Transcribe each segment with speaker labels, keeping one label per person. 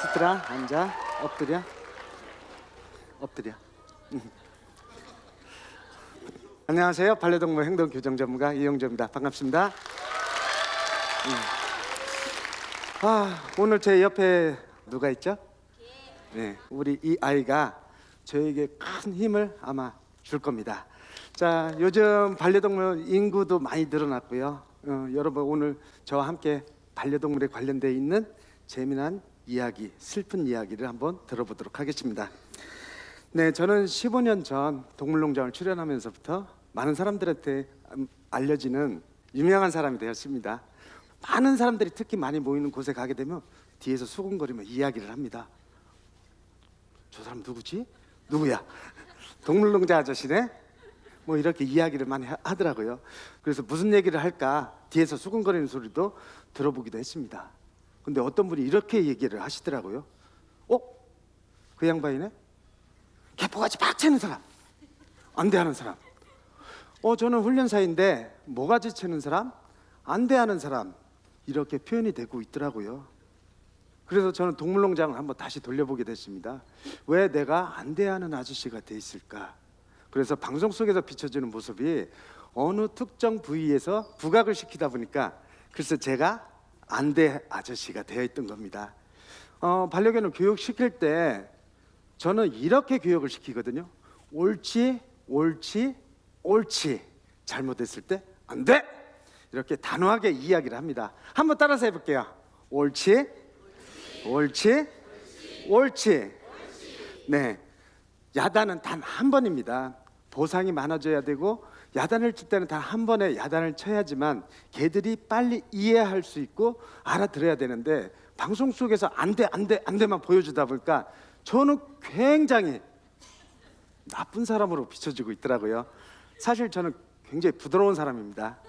Speaker 1: 시들아 앉아. 엎드려. 엎드려. 안녕하세요. 반려동물 행동교정 전문가 이영조입니다. 반갑습니다. 오늘 제 옆에 누가 있죠? 네, 우리 이 아이가 저에게 큰 힘을 아마 줄 겁니다. 자, 요즘 반려동물 인구도 많이 늘어났고요. 여러분 오늘 저와 함께 반려동물에 관련되어 있는 재미난 이야기, 슬픈 이야기를 한번 들어보도록 하겠습니다. 네, 저는 15년 전 동물농장을 출연하면서부터 많은 사람들한테 알려지는 유명한 사람이 되었습니다. 많은 사람들이 특히 많이 모이는 곳에 가게 되면 뒤에서 수군거리며 이야기를 합니다. 저 사람 누구지? 누구야? 동물농장 아저씨네? 뭐 이렇게 이야기를 많이 하더라고요. 그래서 무슨 얘기를 할까 뒤에서 수군거리는 소리도 들어보기도 했습니다. 근데 어떤 분이 이렇게 얘기를 하시더라고요. 그 양반이네? 개포같이 팍 채는 사람, 안돼 하는 사람. 저는 훈련사인데 모가지 채는 사람, 안돼 하는 사람, 이렇게 표현이 되고 있더라고요. 그래서 저는 동물농장을 한번 다시 돌려보게 됐습니다. 왜 내가 안돼 하는 아저씨가 돼 있을까? 그래서 방송 속에서 비춰지는 모습이 어느 특정 부위에서 부각을 시키다 보니까 글쎄 제가 안돼 아저씨가 되어 있던 겁니다. 반려견을 교육시킬 때 저는 이렇게 교육을 시키거든요. 옳지, 옳지, 옳지. 잘못했을 때 안 돼! 이렇게 단호하게 이야기를 합니다. 한번 따라서 해볼게요. 옳지, 옳지, 옳지. 네, 야단은 단 한 번입니다. 보상이 많아져야 되고 야단을 칠 때는 단 한 번에 야단을 쳐야지만 개들이 빨리 이해할 수 있고 알아들어야 되는데 방송 속에서 안 돼, 안 돼, 안 돼만 보여주다 보니까 저는 굉장히 나쁜 사람으로 비춰지고 있더라고요. 사실 저는 굉장히 부드러운 사람입니다.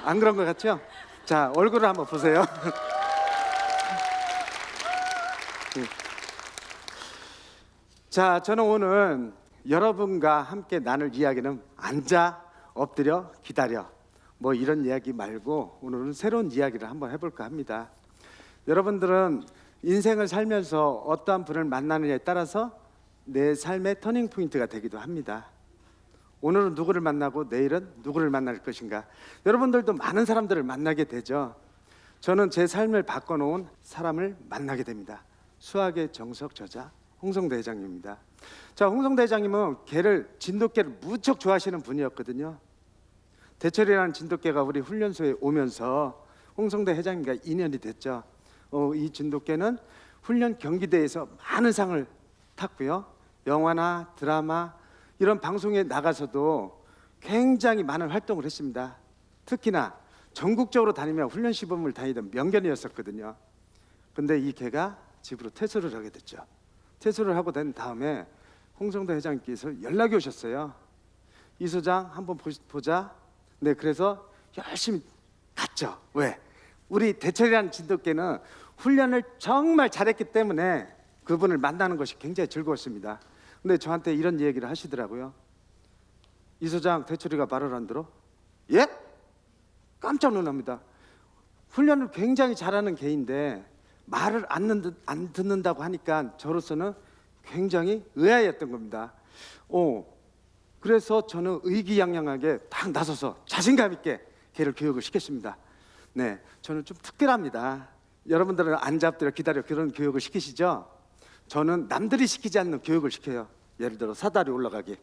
Speaker 1: 안 그런 것 같죠? 자, 얼굴을 한번 보세요. 자, 저는 오늘 여러분과 함께 나눌 이야기는 앉아, 엎드려, 기다려, 뭐 이런 이야기 말고 오늘은 새로운 이야기를 한번 해볼까 합니다. 여러분들은 인생을 살면서 어떠한 분을 만나느냐에 따라서 내 삶의 터닝 포인트가 되기도 합니다. 오늘은 누구를 만나고 내일은 누구를 만날 것인가. 여러분들도 많은 사람들을 만나게 되죠. 저는 제 삶을 바꿔놓은 사람을 만나게 됩니다. 수학의 정석 저자 홍성대 회장님입니다. 자, 홍성대 회장님은 진돗개를 무척 좋아하시는 분이었거든요. 대철이라는 진돗개가 우리 훈련소에 오면서 홍성대 회장님과 인연이 됐죠. 이 진돗개는 훈련 경기대에서 많은 상을 탔고요. 영화나 드라마 이런 방송에 나가서도 굉장히 많은 활동을 했습니다. 특히나 전국적으로 다니며 훈련 시범을 다니던 명견이었었거든요. 근데 이 개가 집으로 퇴소를 하게 됐죠. 퇴소를 하고 된 다음에 홍성대 회장님께서 연락이 오셨어요. 이 소장 한번 보자. 네, 그래서 열심히 갔죠. 왜? 우리 대철이라는 진돗개는 훈련을 정말 잘했기 때문에 그분을 만나는 것이 굉장히 즐거웠습니다. 근데 저한테 이런 얘기를 하시더라고요. 이 소장, 대철이가 말을 안 들어? 예? 깜짝 놀랍니다. 훈련을 굉장히 잘하는 개인데 말을 안 듣는다고 하니까 저로서는 굉장히 의아했던 겁니다. 그래서 저는 의기양양하게 딱 나서서 자신감 있게 개를 교육을 시켰습니다. 네, 저는 좀 특별합니다. 여러분들은 앉아 엎드려 기다려 그런 교육을 시키시죠? 저는 남들이 시키지 않는 교육을 시켜요. 예를 들어 사다리 올라가기,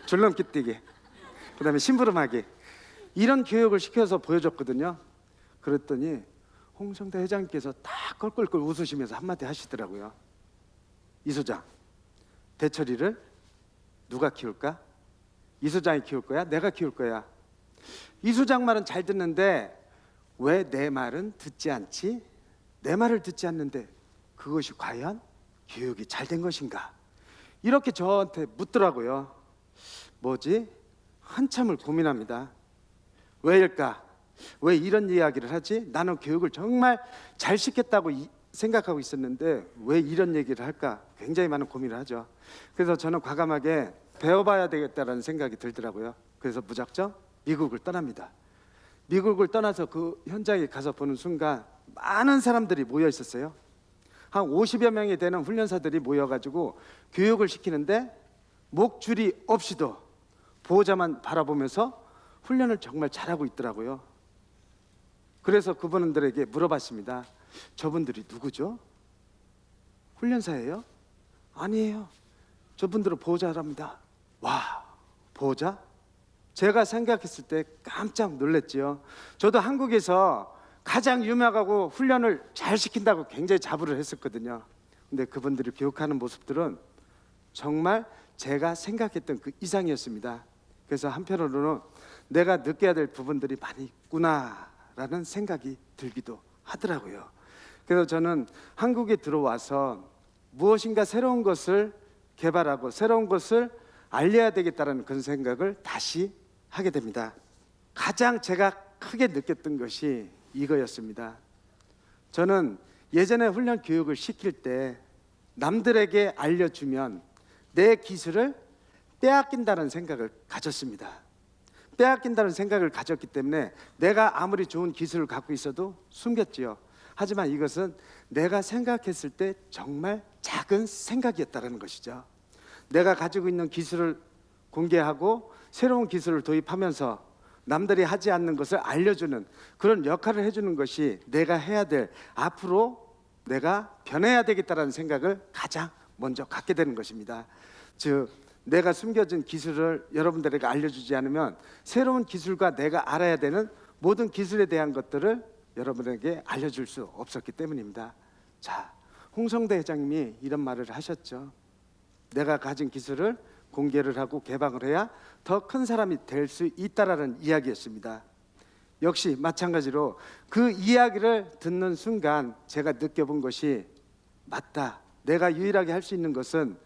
Speaker 1: 줄넘기 뛰기, 그 다음에 심부름하기, 이런 교육을 시켜서 보여줬거든요. 그랬더니 홍성대 회장님께서 딱 껄껄껄 웃으시면서 한마디 하시더라고요. 이 소장, 대철이를 누가 키울까? 이 소장이 키울 거야? 내가 키울 거야? 이 소장 말은 잘 듣는데 왜 내 말은 듣지 않지? 내 말을 듣지 않는데 그것이 과연 교육이 잘 된 것인가? 이렇게 저한테 묻더라고요. 뭐지? 한참을 고민합니다. 왜일까? 왜 이런 이야기를 하지? 나는 교육을 정말 잘 시켰다고 생각하고 있었는데 왜 이런 얘기를 할까? 굉장히 많은 고민을 하죠. 그래서 저는 과감하게 배워봐야 되겠다라는 생각이 들더라고요. 그래서 무작정 미국을 떠납니다. 미국을 떠나서 그 현장에 가서 보는 순간 많은 사람들이 모여 있었어요. 한 50여 명이 되는 훈련사들이 모여가지고 교육을 시키는데 목줄이 없이도 보호자만 바라보면서 훈련을 정말 잘하고 있더라고요. 그래서 그분들에게 물어봤습니다. 저분들이 누구죠? 훈련사예요? 아니에요. 저분들은 보호자랍니다. 와, 보호자? 제가 생각했을 때 깜짝 놀랐지요. 저도 한국에서 가장 유명하고 훈련을 잘 시킨다고 굉장히 자부를 했었거든요. 근데 그분들이 교육하는 모습들은 정말 제가 생각했던 그 이상이었습니다. 그래서 한편으로는 내가 느껴야 될 부분들이 많이 있구나라는 생각이 들기도 하더라고요. 그래서 저는 한국에 들어와서 무엇인가 새로운 것을 개발하고 새로운 것을 알려야 되겠다는 그런 생각을 다시 하게 됩니다. 가장 제가 크게 느꼈던 것이 이거였습니다. 저는 예전에 훈련 교육을 시킬 때 남들에게 알려주면 내 기술을 빼앗긴다는 생각을 가졌습니다. 빼앗긴다는 생각을 가졌기 때문에 내가 아무리 좋은 기술을 갖고 있어도 숨겼지요. 하지만 이것은 내가 생각했을 때 정말 작은 생각이었다는 것이죠. 내가 가지고 있는 기술을 공개하고 새로운 기술을 도입하면서 남들이 하지 않는 것을 알려주는 그런 역할을 해주는 것이 내가 해야 될, 앞으로 내가 변해야 되겠다는 생각을 가장 먼저 갖게 되는 것입니다. 즉 내가 숨겨진 기술을 여러분들에게 알려주지 않으면 새로운 기술과 내가 알아야 되는 모든 기술에 대한 것들을 여러분에게 알려줄 수 없었기 때문입니다. 자, 홍성대 회장님이 이런 말을 하셨죠. 내가 가진 기술을 공개를 하고 개방을 해야 더 큰 사람이 될 수 있다라는 이야기였습니다. 역시 마찬가지로 그 이야기를 듣는 순간 제가 느껴본 것이 맞다. 내가 유일하게 할 수 있는 것은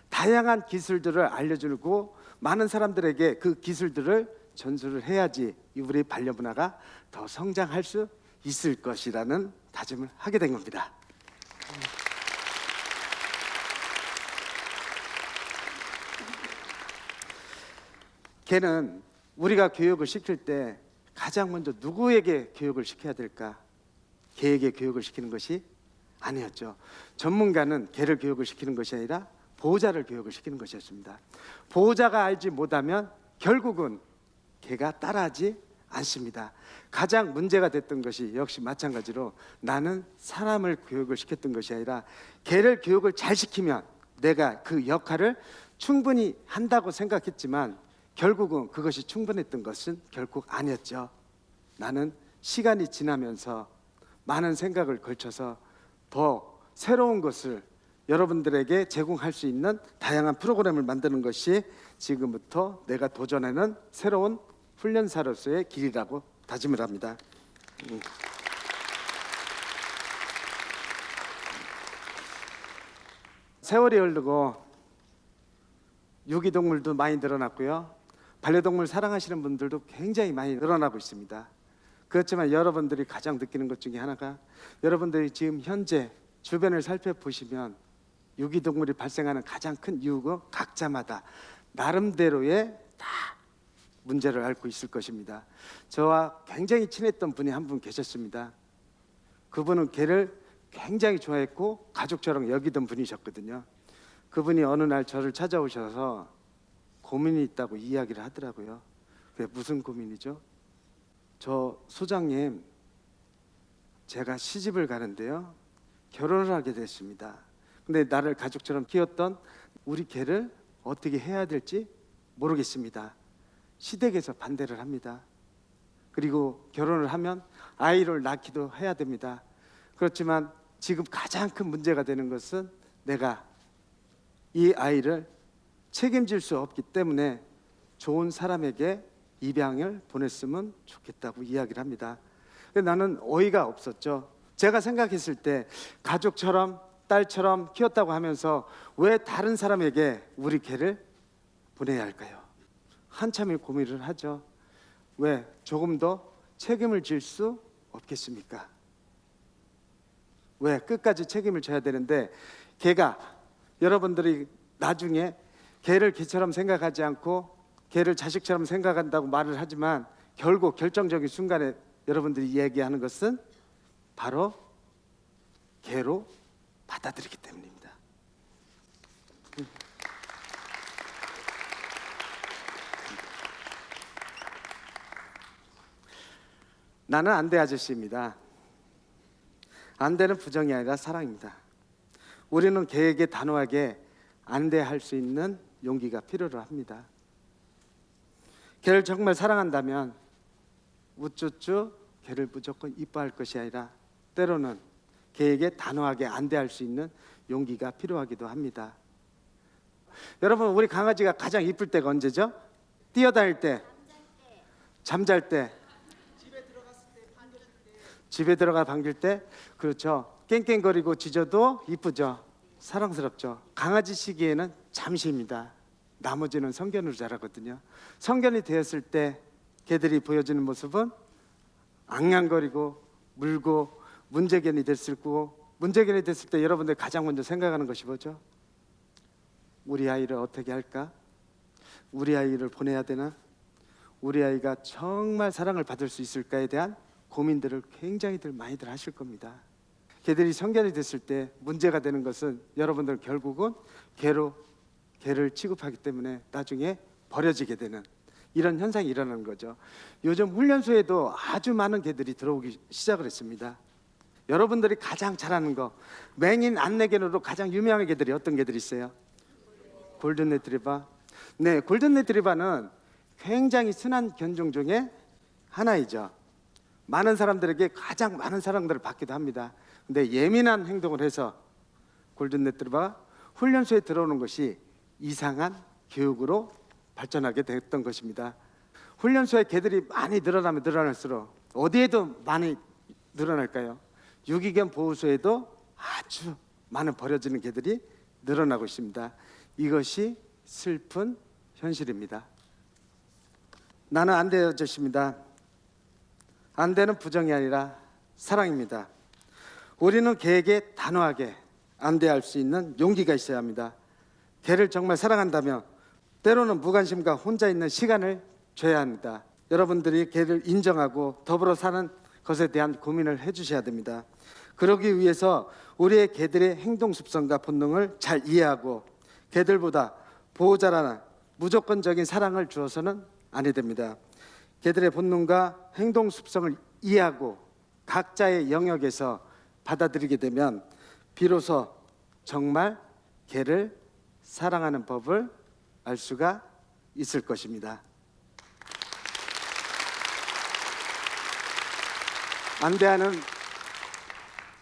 Speaker 1: 다양한 기술들을 알려주고 많은 사람들에게 그 기술들을 전수를 해야지 우리 반려문화가 더 성장할 수 있을 것이라는 다짐을 하게 된 겁니다. 개는 우리가 교육을 시킬 때 가장 먼저 누구에게 교육을 시켜야 될까? 개에게 교육을 시키는 것이 아니었죠. 전문가는 개를 교육을 시키는 것이 아니라 보호자를 교육을 시키는 것이었습니다. 보호자가 알지 못하면 결국은 개가 따라하지 않습니다. 가장 문제가 됐던 것이 역시 마찬가지로 나는 사람을 교육을 시켰던 것이 아니라 개를 교육을 잘 시키면 내가 그 역할을 충분히 한다고 생각했지만 결국은 그것이 충분했던 것은 결국 아니었죠. 나는 시간이 지나면서 많은 생각을 걸쳐서 더 새로운 것을 여러분들에게 제공할 수 있는 다양한 프로그램을 만드는 것이 지금부터 내가 도전하는 새로운 훈련사로서의 길이라고 다짐을 합니다. 세월이 흐르고 유기동물도 많이 늘어났고요. 반려동물 사랑하시는 분들도 굉장히 많이 늘어나고 있습니다. 그렇지만 여러분들이 가장 느끼는 것 중에 하나가 여러분들이 지금 현재 주변을 살펴보시면 유기동물이 발생하는 가장 큰 이유가 각자마다 나름대로의 다 문제를 앓고 있을 것입니다. 저와 굉장히 친했던 분이 한 분 계셨습니다. 그분은 개를 굉장히 좋아했고 가족처럼 여기던 분이셨거든요. 그분이 어느 날 저를 찾아오셔서 고민이 있다고 이야기를 하더라고요. 그게 무슨 고민이죠? 저 소장님, 제가 시집을 가는데요, 결혼을 하게 됐습니다. 근데 나를 가족처럼 키웠던 우리 개를 어떻게 해야 될지 모르겠습니다. 시댁에서 반대를 합니다. 그리고 결혼을 하면 아이를 낳기도 해야 됩니다. 그렇지만 지금 가장 큰 문제가 되는 것은 내가 이 아이를 책임질 수 없기 때문에 좋은 사람에게 입양을 보냈으면 좋겠다고 이야기를 합니다. 나는 어이가 없었죠. 제가 생각했을 때 가족처럼 딸처럼 키웠다고 하면서 왜 다른 사람에게 우리 개를 보내야 할까요? 한참을 고민을 하죠. 왜 조금 더 책임을 질 수 없겠습니까? 왜 끝까지 책임을 져야 되는데 개가 여러분들이 나중에 개를 개처럼 생각하지 않고 개를 자식처럼 생각한다고 말을 하지만 결국 결정적인 순간에 여러분들이 얘기하는 것은 바로 개로 받아들이기 때문입니다. 나는 안돼 아저씨입니다. 안돼는 부정이 아니라 사랑입니다. 우리는 개에게 단호하게 안돼할 수 있는 용기가 필요로 합니다. 개를 정말 사랑한다면 우쭈쭈 개를 무조건 이뻐할 것이 아니라 때로는 개에게 단호하게 안돼할 수 있는 용기가 필요하기도 합니다. 여러분, 우리 강아지가 가장 이쁠 때가 언제죠? 뛰어다닐 때, 잠잘 때, 집에 들어가 반길 때, 그렇죠. 깽깽거리고 짖어도 이쁘죠. 사랑스럽죠. 강아지 시기에는 잠시입니다. 나머지는 성견으로 자라거든요. 성견이 되었을 때 개들이 보여주는 모습은 앙앙거리고 물고 문제견이 됐을 거고, 문제견이 됐을 때 여러분들 가장 먼저 생각하는 것이 뭐죠? 우리 아이를 어떻게 할까? 우리 아이를 보내야 되나? 우리 아이가 정말 사랑을 받을 수 있을까에 대한 고민들을 굉장히들 많이들 하실 겁니다. 개들이 성견이 됐을 때 문제가 되는 것은 여러분들 결국은 개를 취급하기 때문에 나중에 버려지게 되는 이런 현상이 일어나는 거죠. 요즘 훈련소에도 아주 많은 개들이 들어오기 시작을 했습니다. 여러분들이 가장 잘하는 거, 맹인 안내견으로 가장 유명한 개들이 어떤 개들이 있어요? 골든 레트리버. 네, 골든 레트리버는 굉장히 순한 견종 중에 하나이죠. 많은 사람들에게 가장 많은 사랑들을 받기도 합니다. 근데 예민한 행동을 해서 골든 레트리버가 훈련소에 들어오는 것이 이상한 교육으로 발전하게 됐던 것입니다. 훈련소에 개들이 많이 늘어나면 늘어날수록 어디에도 많이 늘어날까요? 유기견 보호소에도 아주 많은 버려지는 개들이 늘어나고 있습니다. 이것이 슬픈 현실입니다. 나는 안돼 아저씨입니다. 안돼는 부정이 아니라 사랑입니다. 우리는 개에게 단호하게 안돼할 수 있는 용기가 있어야 합니다. 개를 정말 사랑한다면 때로는 무관심과 혼자 있는 시간을 줘야 합니다. 여러분들이 개를 인정하고 더불어 사는 것에 대한 고민을 해주셔야 됩니다. 그러기 위해서 우리의 개들의 행동 습성과 본능을 잘 이해하고 개들보다 보호자라는 무조건적인 사랑을 주어서는 아니 됩니다. 개들의 본능과 행동 습성을 이해하고 각자의 영역에서 받아들이게 되면 비로소 정말 개를 사랑하는 법을 알 수가 있을 것입니다. 안돼하는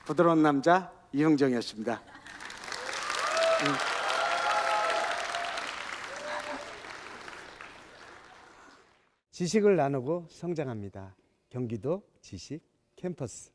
Speaker 1: 부드러운 남자 이용정이었습니다. 지식을 나누고 성장합니다. 경기도 지식 캠퍼스.